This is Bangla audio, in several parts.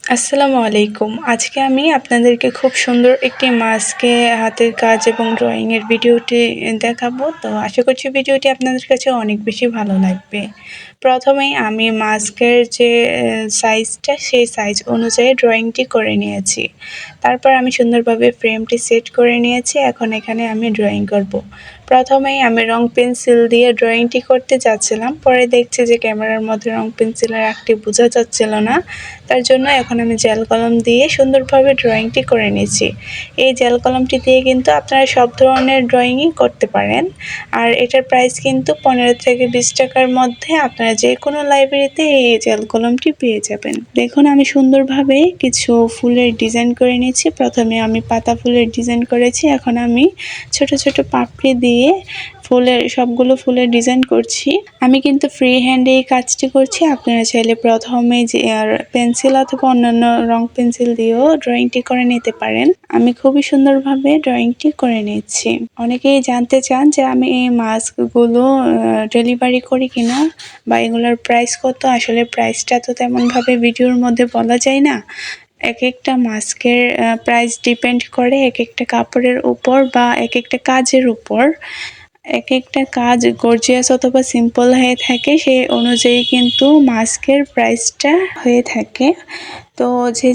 আসসালামু আলাইকুম। আজকে আমি আপনাদেরকে খুব সুন্দর একটি মাস্কে হাতের কাজ এবং ড্রয়িং এর ভিডিওটি দেখাবো। তো আশা করছি ভিডিওটি আপনাদের কাছে অনেক বেশি ভালো লাগবে। প্রথমেই আমি মাস্কের যে সাইজটা সেই সাইজ অনুযায়ী ড্রয়িংটি করে নিয়েছি। তারপর আমি সুন্দরভাবে ফ্রেমটি সেট করে নিয়েছি। এখন এখানে আমি ড্রয়িং করব। প্রথমেই আমি রং পেন্সিল দিয়ে ড্রয়িংটি করতে যাচ্ছিলাম। পরে দেখছি যে ক্যামেরার মধ্যে রং পেন্সিলের আঁকটি বোঝা যাচ্ছিল না। তার জন্য এখন আমি জেল কলম দিয়ে সুন্দরভাবে ড্রয়িংটি করে নিয়েছি। এই জেল কলমটি দিয়ে কিন্তু আপনারা সব ধরনের ড্রয়িংই করতে পারেন। আর এটার প্রাইস কিন্তু 15 থেকে 20 টাকার মধ্যে আপনারা যে কোনো লাইব্রেরিতে এই জেল কলমটি পেয়ে যাবেন। দেখুন আমি সুন্দরভাবে কিছু ফুলের ডিজাইন করে নিয়েছি। প্রথমে আমি পাতা ফুলের ডিজাইন করেছি। এখন আমি ছোট ছোট পাপড়ি দিয়ে সবগুলো ফুলের ডিজাইন করছি। আমি কিন্তু ফ্রি হ্যান্ডে এই কাজটি করছি। আপনারা চাইলে প্রথমে যে পেন্সিল অথবা অন্যান্য রং পেন্সিল দিয়েও ড্রয়িংটি করে নিতে পারেন। আমি খুবই সুন্দরভাবে ড্রয়িংটি করে নিচ্ছি। অনেকেই জানতে চান যে আমি এই মাস্কগুলো ডেলিভারি করি কিনা বা এগুলোর প্রাইস কত। আসলে প্রাইসটা তো তেমনভাবে ভিডিওর মধ্যে বলা যায় না। এক একটা মাস্কের প্রাইস ডিপেন্ড করে এক একটা কাপড়ের উপর বা এক একটা কাজের উপর। এক একটা কাজ গর্জিয়াস অথবা সিম্পল হয়ে থাকে, সেই অনুযায়ী কিন্তু মাস্কের প্রাইসটা হয়ে থাকে। তো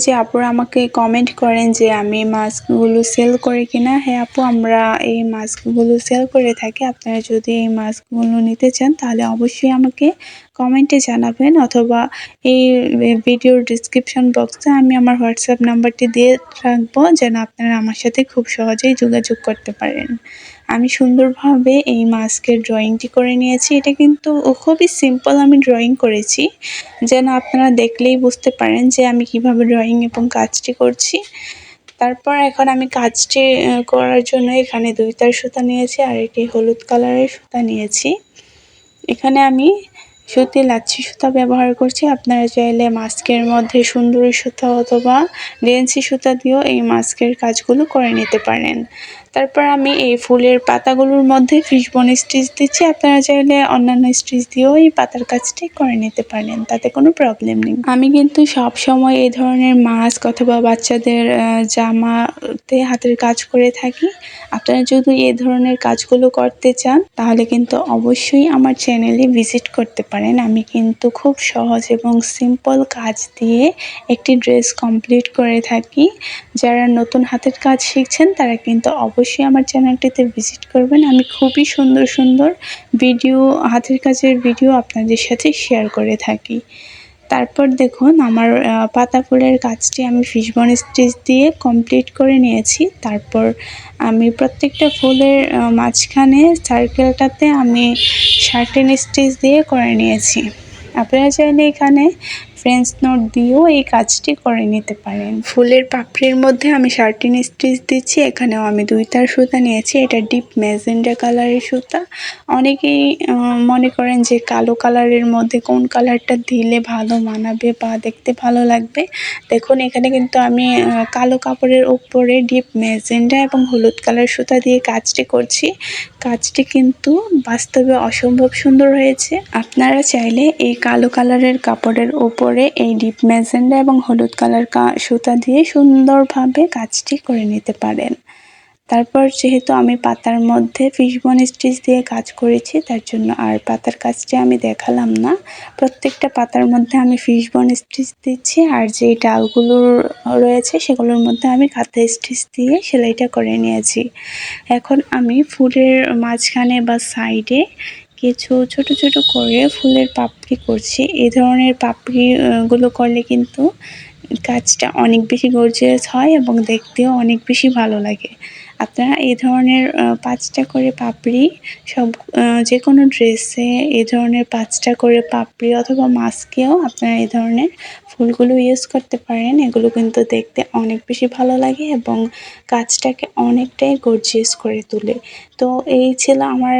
যে আপুরা আমাকে কমেন্ট করেন যে আমি মাস্কগুলো সেল করি কিনা, হ্যাঁ আপু, আমরা এই মাস্কগুলো সেল করে থাকি। আপনারা যদি এই মাস্কগুলো নিতে চান তাহলে অবশ্যই আমাকে কমেন্টে জানাবেন, অথবা এই ভিডিওর ডিসক্রিপশন বক্সে আমি আমার হোয়াটসঅ্যাপ নাম্বারটি দিয়ে রাখবো, যেন আপনারা আমার সাথে খুব সহজেই যোগাযোগ করতে পারেন। আমি সুন্দরভাবে এই মাস্কের ড্রয়িংটি করে নিয়েছি। এটা কিন্তু খুবই সিম্পল আমি ড্রয়িং করেছি, যেন আপনারা দেখলেই বুঝতে পারেন যে আমি কিভাবে ড্রয়িং এবং কাজটি করছি। তারপর এখন আমি কাজটি করার জন্য এখানে 2 তার সুতা নিয়েছি আর এটি হলুদ কালারের সুতা নিয়েছি। এখানে আমি সুতি লাচ্ছি সুতা ব্যবহার করছি। আপনারা চাইলে মাস্কের মধ্যে সুন্দরী সুতা অথবা রেঞ্চি সুতা দিয়েও এই মাস্কের কাজগুলো করে নিতে পারেন। তারপর আমি এই ফুলের পাতাগুলোর মধ্যে ফিশবোন স্টিচ দিচ্ছি। আপনারা চাইলে অন্যান্য স্টিচ দিয়েও এই পাতার কাজটি করে নিতে পারেন, তাতে কোনো প্রবলেম নেই। আমি কিন্তু সব সময় এই ধরনের মাস্ক অথবা বাচ্চাদের জামাতে হাতের কাজ করে থাকি। আপনারা যদি এই ধরনের কাজগুলো করতে চান তাহলে কিন্তু অবশ্যই আমার চ্যানেলে ভিজিট করতে পারেন। আমি কিন্তু খুব সহজ এবং সিম্পল কাজ দিয়ে একটি ড্রেস কমপ্লিট করে থাকি। যারা নতুন হাতের কাজ শিখছেন তারা কিন্তু অবশ্যই আমার চ্যানেলটিতে ভিজিট করবেন। আমি খুবই সুন্দর সুন্দর ভিডিও, হাতের কাজের ভিডিও আপনাদের সাথে শেয়ার করে থাকি। তারপর দেখুন আমার পাতা ফুলের কাজটি আমি ফিশবোন স্টিচ দিয়ে কমপ্লিট করে নিয়েছি। তারপর আমি প্রত্যেকটা ফুলের মাঝখানে সার্কেলটাতে আমি 13 স্টিচ দিয়ে করে নিয়েছি। আপনারা চাইলে এখানে ফ্রেঞ্চ নোট দিয়েও এই কাজটি করে নিতে পারেন। ফুলের পাপড়ির মধ্যে আমি 13 স্টিচ দিচ্ছি। এখানেও আমি 2 তার সুতা নিয়েছি। এটা ডিপ ম্যাজেন্ডা কালারের সুতা। অনেকেই মনে করেন যে কালো কালারের মধ্যে কোন কালারটা দিলে ভালো মানাবে বা দেখতে ভালো লাগবে। দেখুন এখানে কিন্তু আমি কালো কাপড়ের উপরে ডিপ ম্যাজেন্ডা এবং হলুদ কালার সুতা দিয়ে কাজটি করছি। কাজটি কিন্তু বাস্তবে অসম্ভব সুন্দর হয়েছে। আপনারা চাইলে এই কালো কালারের কাপড়ের উপরে এই ডিপ ম্যাজেন্ডা এবং হলুদ কালার সুতা দিয়ে সুন্দরভাবে কাজটি করে নিতে পারেন। তারপর যেহেতু আমি পাতার মধ্যে ফিশবোন স্টিচ দিয়ে কাজ করেছি, তার জন্য আর পাতার কাজটি আমি দেখালাম না। প্রত্যেকটা পাতার মধ্যে আমি ফিশবোন স্টিচ দিচ্ছি, আর যে ডালগুলো রয়েছে সেগুলোর মধ্যে আমি কাঁথা স্টিচ দিয়ে সেলাইটা করে নিয়েছি। এখন আমি ফুলের মাঝখানে বা সাইডে কিছু ছোট ছোট করে ফুলের পাপড়ি করছি। এই ধরনের পাপড়িগুলো করলে কিন্তু কাজটা অনেক বেশি গর্জিয়াস হয় এবং দেখতেও অনেক বেশি ভালো লাগে। আপনারা এই ধরনের 5টা করে পাপড়ি যে কোনো ড্রেসে এই ধরনের 5টা করে পাপড়ি অথবা মাস্কেও আপনারা এই ধরনের ফুলগুলো ইউজ করতে পারেন। এগুলো কিন্তু দেখতে অনেক বেশি ভালো লাগে এবং কাজটাকে অনেকটাই গর্জিয়াস করে তোলে। তো এই ছিল আমার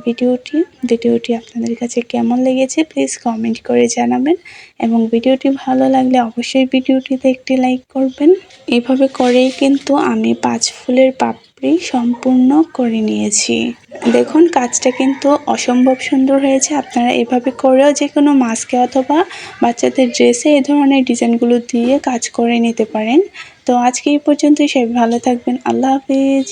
ভিডিওটি আপনাদের কাছে কেমন লেগেছে প্লিজ কমেন্ট করে জানাবেন। এবং ভিডিওটি ভালো লাগলে অবশ্যই ভিডিওটিতে একটি লাইক করবেন। এভাবে করেই কিন্তু আমি 5 ফুলের পাপড়ি সম্পূর্ণ করে নিয়েছি। দেখুন কাজটা কিন্তু অসম্ভব সুন্দর হয়েছে। আপনারা এভাবে করেও যে কোনো মাস্কে অথবা বাচ্চাদের ড্রেসে এই ধরনের ডিজাইনগুলো দিয়ে কাজ করে নিতে পারেন। তো আজকে এই পর্যন্তই, সবাই ভালো থাকবেন। আল্লাহ হাফেজ।